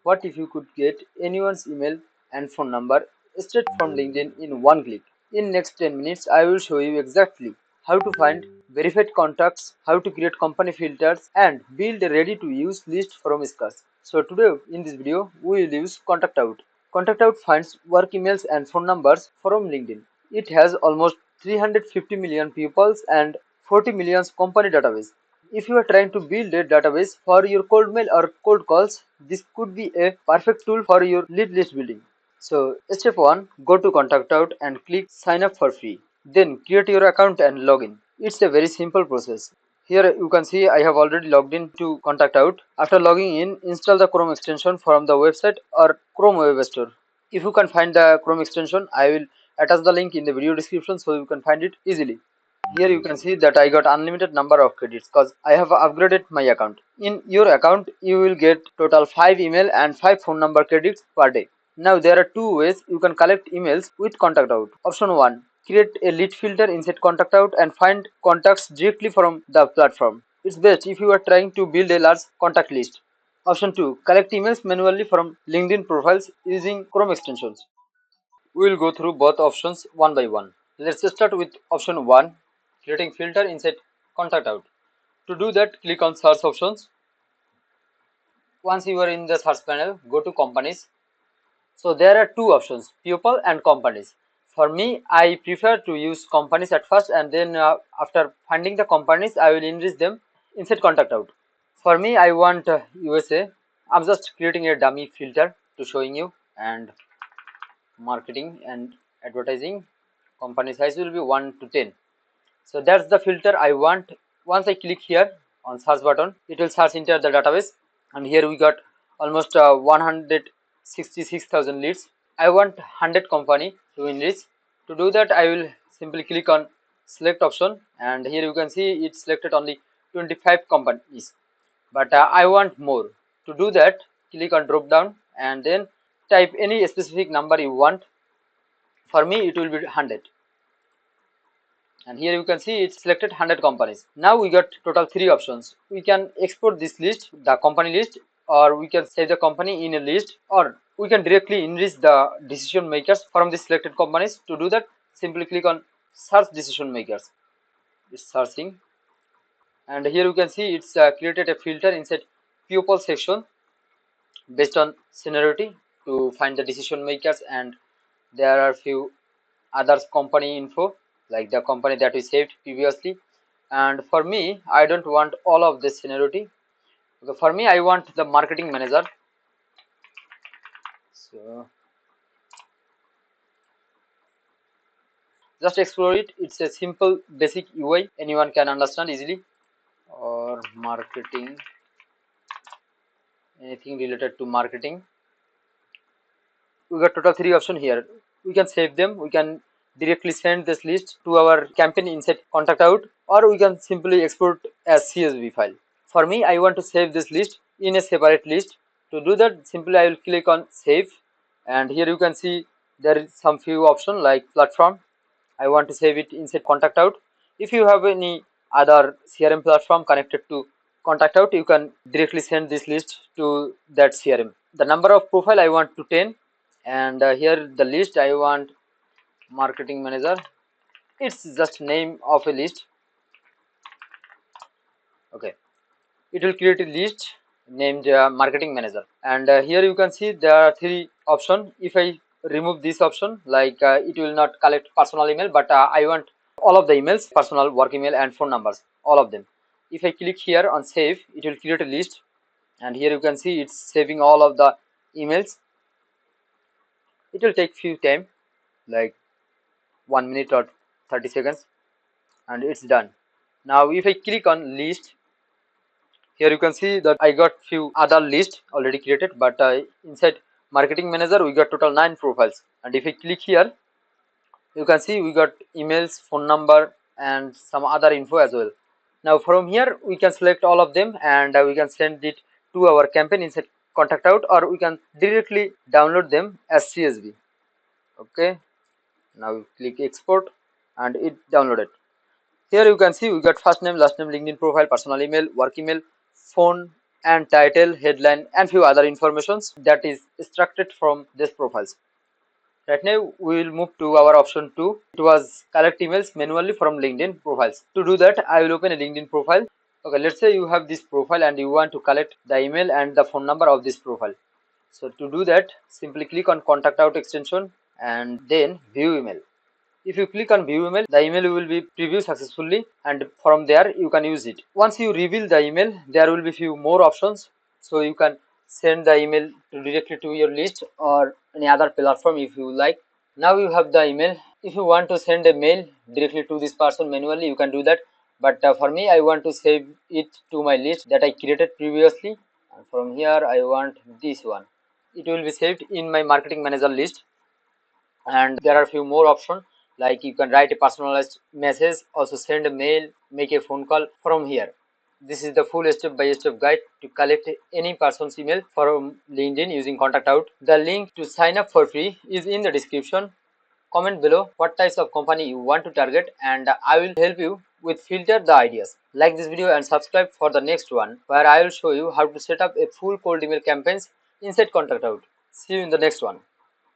What if you could get anyone's email and phone number straight from LinkedIn in one click? In next 10 minutes, I will show you exactly how to find verified contacts, how to create company filters, and build a ready-to-use list from scratch. So today in this video, we will use ContactOut. ContactOut finds work emails and phone numbers from LinkedIn. It has almost 350 million pupils and 40 million company database. If you are trying to build a database for your cold mail or cold calls, this could be a perfect tool for your lead list building. So step 1, go to ContactOut and click sign up for free. Then create your account and login. It's a very simple process. Here you can see I have already logged in to ContactOut. After logging in, install the Chrome extension from the website or Chrome Web Store. If you can find the Chrome extension, I will attach the link in the video description so you can find it easily. Here you can see that I got unlimited number of credits because I have upgraded my account. In your account, you will get total 5 email and 5 phone number credits per day. Now there are two ways you can collect emails with ContactOut. Option 1. Create a lead filter inside ContactOut and find contacts directly from the platform. It's best if you are trying to build a large contact list. Option 2. Collect emails manually from LinkedIn profiles using Chrome extensions. We will go through both options one by one. Let's start with option 1, creating filter inside ContactOut. To do that, click on search options. Once you are in the search panel, go to companies. So there are two options, people and companies. For me, I prefer to use companies at first, and then after finding the companies, I will enrich them inside ContactOut. For me, I want USA. I'm just creating a dummy filter to showing you, and marketing and advertising. Company size will be 1 to 10. So that's the filter I want. Once I click here on search button, it will search into the database, and here we got almost 166,000 leads. I want 100 company to enrich. To do that, I will simply click on select option, and here you can see it selected only 25 companies, but I want more. To do that, click on drop down and then type any specific number you want. For me, it will be 100. And here you can see it's selected 100 companies. Now we got total 3 options. We can export this list, the company list, or we can save the company in a list, or we can directly enrich the decision makers from the selected companies. To do that, simply click on search decision makers. It's searching, and here you can see it's created a filter inside pupil section based on seniority to find the decision makers, and there are few others company info like the company that we saved previously. And for me, I don't want all of this seniority. Okay, for me, I want the marketing manager. So just explore it. It's a simple basic UI, anyone can understand easily. Or marketing, anything related to marketing. We got total 3 options here. We can save them, we can directly send this list to our campaign inside ContactOut, or we can simply export as CSV file. For me, I want to save this list in a separate list. To do that, simply I will click on save, and here you can see there is some few options like platform. I want to save it inside ContactOut. If you have any other CRM platform connected to ContactOut, you can directly send this list to that CRM. The number of profile I want to 10, and here the list I want marketing manager. It's just name of a list. Okay, it will create a list named marketing manager, and here you can see there are 3 options. If I remove this option, like it will not collect personal email, but I want all of the emails, personal, work email and phone numbers, all of them. If I click here on save, it will create a list, and here you can see it's saving all of the emails. It will take few time, like 1 minute or 30 seconds, and it's done. Now if I click on list, here you can see that I got few other lists already created, but inside marketing manager we got total 9 profiles. And if I click here, you can see we got emails, phone number and some other info as well. Now from here we can select all of them, and we can send it to our campaign inside ContactOut, or we can directly download them as CSV. Okay, now click export and it downloaded. Here you can see we got first name, last name, LinkedIn profile, personal email, work email, phone, and title, headline, and few other informations that is extracted from these profiles. Right now, we will move to our option 2. It was collect emails manually from LinkedIn profiles. To do that, I will open a LinkedIn profile. Okay, let's say you have this profile and you want to collect the email and the phone number of this profile. So to do that, simply click on ContactOut extension and then view email. If you click on view email, the email will be previewed successfully and from there you can use it. Once you reveal the email, there will be few more options. So you can send the email directly to your list or any other platform if you like. Now you have the email. If you want to send a mail directly to this person manually, you can do that. But for me, I want to save it to my list that I created previously. And from here, I want this one. It will be saved in my marketing manager list. And there are a few more options, like you can write a personalized message, also send a mail, make a phone call from here. This is the full step-by-step guide to collect any person's email from LinkedIn using ContactOut. The link to sign up for free is in the description. Comment below what types of company you want to target and I will help you with filter the ideas. Like this video and subscribe for the next one where I will show you how to set up a full cold email campaigns inside ContactOut. See you in the next one.